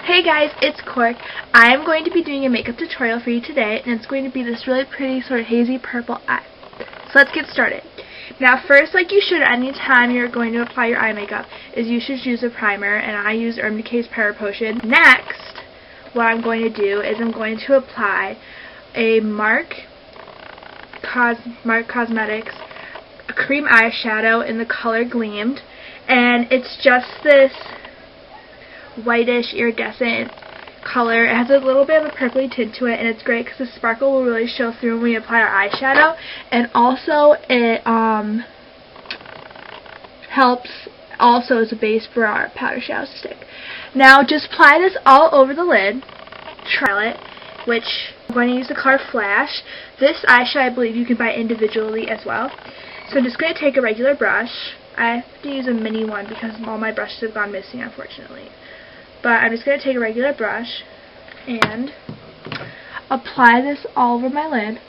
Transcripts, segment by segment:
Hey guys, it's Cork. I'm going to be doing a makeup tutorial for you today, and it's going to be this really pretty sort of hazy purple eye. So let's get started. Now first, like you should any time you're going to apply your eye makeup, is you should use a primer, and I use Decay's Power Potion. Next, what I'm going to do is I'm going to apply a Marc Cosmetics cream eyeshadow in the color Gleam, and it's just this whitish iridescent color. It has a little bit of a purpley tint to it, and it's great because the sparkle will really show through when we apply our eyeshadow, and also it helps also as a base for our powder shadow stick. Now just apply this all over the lid, palette, which I'm going to use the color Flash. This eyeshadow I believe you can buy individually as well. So I'm just going to take a regular brush. I have to use a mini one because all my brushes have gone missing, unfortunately. But I'm just going to take a regular brush and apply this all over my lid.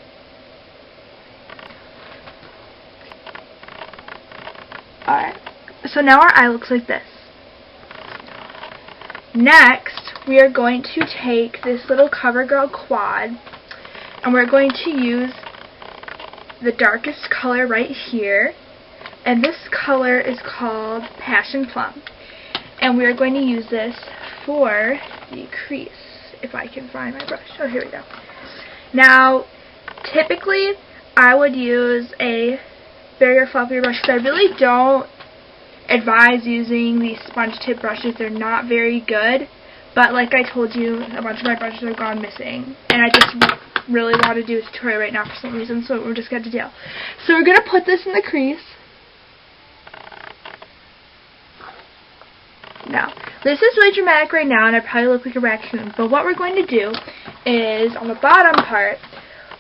Alright, so now our eye looks like this. Next, we are going to take this little CoverGirl quad, and we're going to use the darkest color right here, and this color is called Passion Plum, and we are going to use this for the crease, if I can find my brush. Oh, here we go. Now, typically, I would use a bigger, fluffier brush because I really don't advise using these sponge tip brushes. They're not very good, but like I told you, a bunch of my brushes have gone missing, and I just really want to do a tutorial right now for some reason, so we're just going to deal. So we're going to put this in the crease. Now, this is really dramatic right now, and I probably look like a raccoon, but what we're going to do is, on the bottom part,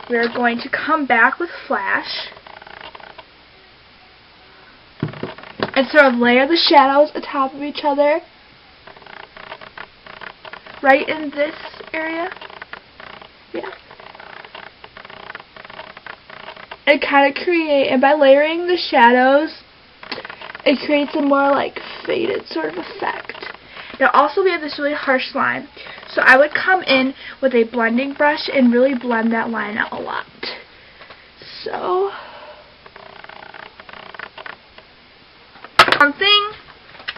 we're going to come back with Flash and sort of layer the shadows atop of each other right in this area. Yeah. And kind of create, and by layering the shadows, it creates a more like faded sort of effect. Now also we have this really harsh line, so I would come in with a blending brush and really blend that line out a lot. So, something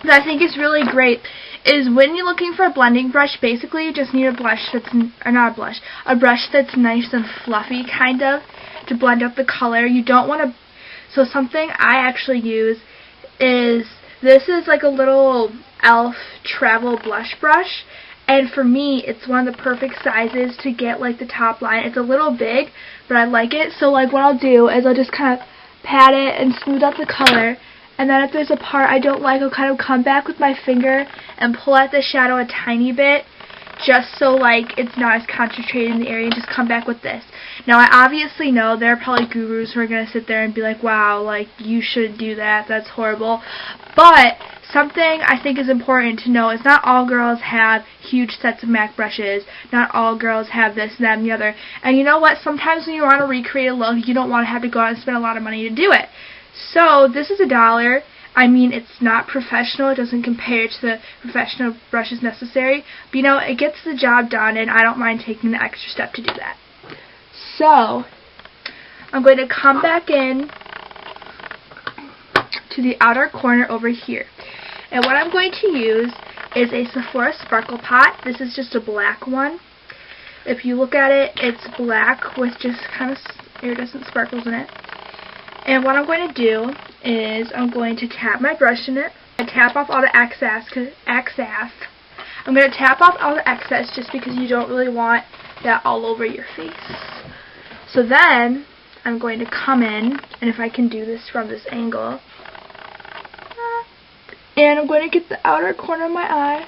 that I think is really great is when you're looking for a blending brush, basically you just need a brush that's, or not a blush, a brush that's nice and fluffy kind of to blend up the color. You don't want to, so something I actually use is, this is like a little e.l.f. travel blush brush, and for me it's one of the perfect sizes to get like the top line. It's a little big, but I like it, so like what I'll do is I'll just kind of pat it and smooth out the color, and then if there's a part I don't like, I'll kind of come back with my finger and pull out the shadow a tiny bit, just so like it's not as concentrated in the area, and just come back with this. Now I obviously know there are probably gurus who are going to sit there and be like, wow, like you shouldn't do that, that's horrible. But something I think is important to know is not all girls have huge sets of MAC brushes, not all girls have this, that, and the other. And you know what, sometimes when you want to recreate a look, you don't want to have to go out and spend a lot of money to do it. So this is $1. I mean, it's not professional, it doesn't compare to the professional brushes necessary, but you know, it gets the job done, and I don't mind taking the extra step to do that. So, I'm going to come back in to the outer corner over here, and what I'm going to use is a Sephora Sparkle Pot. This is just a black one. If you look at it, it's black with just kind of iridescent sparkles in it. And what I'm going to do is I'm going to tap my brush in it and tap off all the excess. I'm going to tap off all the excess just because you don't really want that all over your face. So then I'm going to come in, and if I can do this from this angle, and I'm going to get the outer corner of my eye.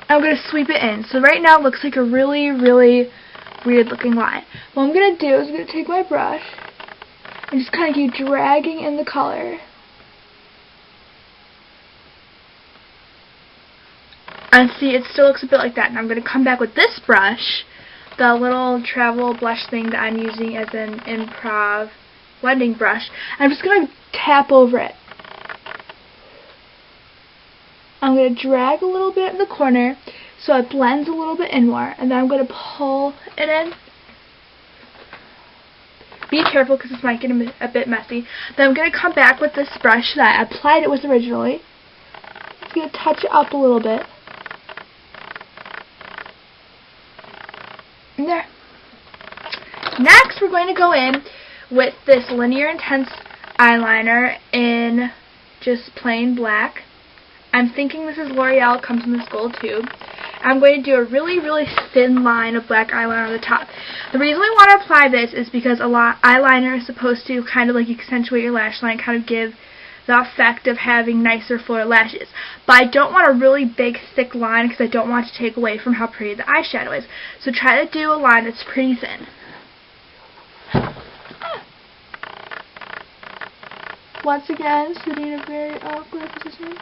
I'm going to sweep it in. So right now it looks like a really, really weird looking line. What I'm going to do is I'm going to take my brush and just kind of keep dragging in the color. And see, it still looks a bit like that. And I'm going to come back with this brush, the little travel blush thing that I'm using as an improv blending brush. I'm just going to tap over it. I'm going to drag a little bit in the corner so it blends a little bit in more, and then I'm going to pull it in. Be careful because this might get a bit messy. Then I'm going to come back with this brush that I applied it with originally. I'm going to touch it up a little bit. And there. Next, we're going to go in with this Linear Intense eyeliner in just plain black. I'm thinking this is L'Oreal, comes in this gold tube. I'm going to do a really, really thin line of black eyeliner on the top. The reason we want to apply this is because eyeliner is supposed to kind of like accentuate your lash line, kind of give the effect of having nicer, fuller lashes. But I don't want a really big, thick line because I don't want to take away from how pretty the eyeshadow is. So try to do a line that's pretty thin. Once again, sitting in a very awkward position.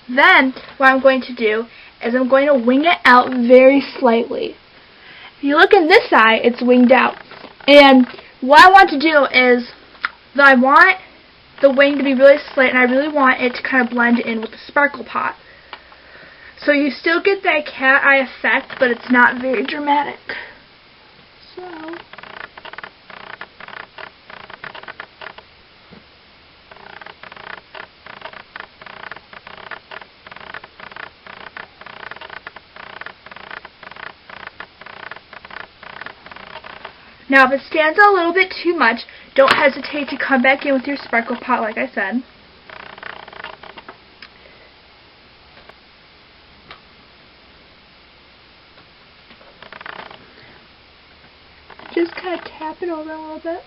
Then, what I'm going to do is I'm going to wing it out very slightly. If you look in this eye, it's winged out. And what I want to do is that I want the wing to be really slight, and I really want it to kind of blend in with the sparkle pot. So you still get that cat eye effect, but it's not very dramatic. So... now, if it stands out a little bit too much, don't hesitate to come back in with your sparkle pot, like I said. Just kind of tap it over a little bit.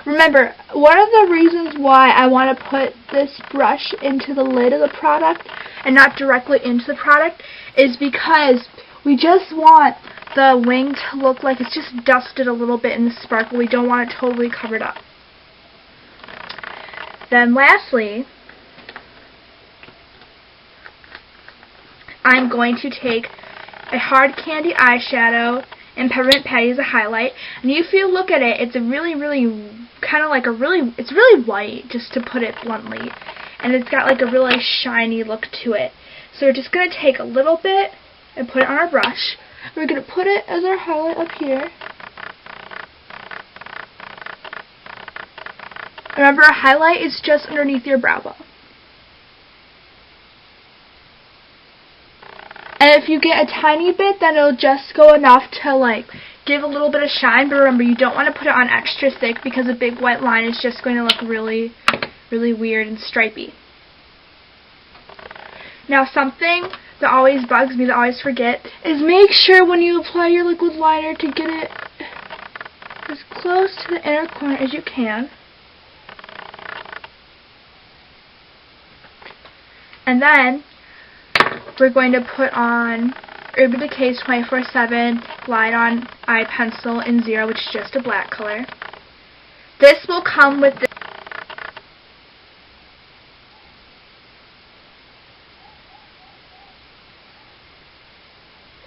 Remember, one of the reasons why I want to put this brush into the lid of the product and not directly into the product is because we just want the wing to look like it's just dusted a little bit in the sparkle. We don't want it totally covered up. Then lastly, I'm going to take a hard candy eyeshadow and Peppermint Patty as a highlight. And if you look at it, it's a really, kind of like it's really white, just to put it bluntly. And it's got like a really shiny look to it. So we're just going to take a little bit and put it on our brush. We're going to put it as our highlight up here. Remember, a highlight is just underneath your brow bone. And if you get a tiny bit, then it'll just go enough to like give a little bit of shine. But remember, you don't want to put it on extra thick because a big white line is just going to look really, really weird and stripy. Now, something that always bugs me, that I always forget, is make sure when you apply your liquid liner to get it as close to the inner corner as you can. And then we're going to put on Urban Decay's 24/7 Glide On Eye Pencil in 0, which is just a black color. This will come with the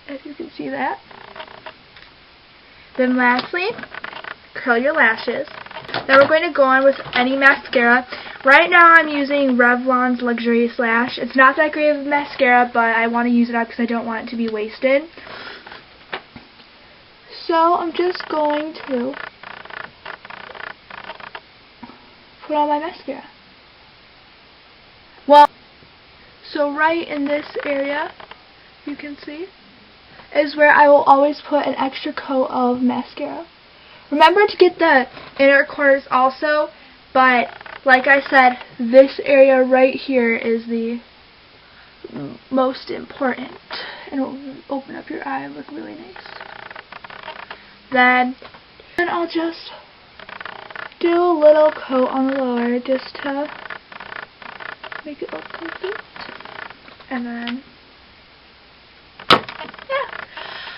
if you can see that. Then lastly, curl your lashes. Then we're going to go on with any mascara. Right now I'm using Revlon's Luxurious Lash. It's not that great of a mascara, but I want to use it up because I don't want it to be wasted. So I'm just going to put on my mascara. Well, so right in this area, you can see, is where I will always put an extra coat of mascara. Remember to get the inner corners also, but like I said, this area right here is the most important, and it will open up your eye and look really nice. Then I'll just do a little coat on the lower just to make it look complete. And then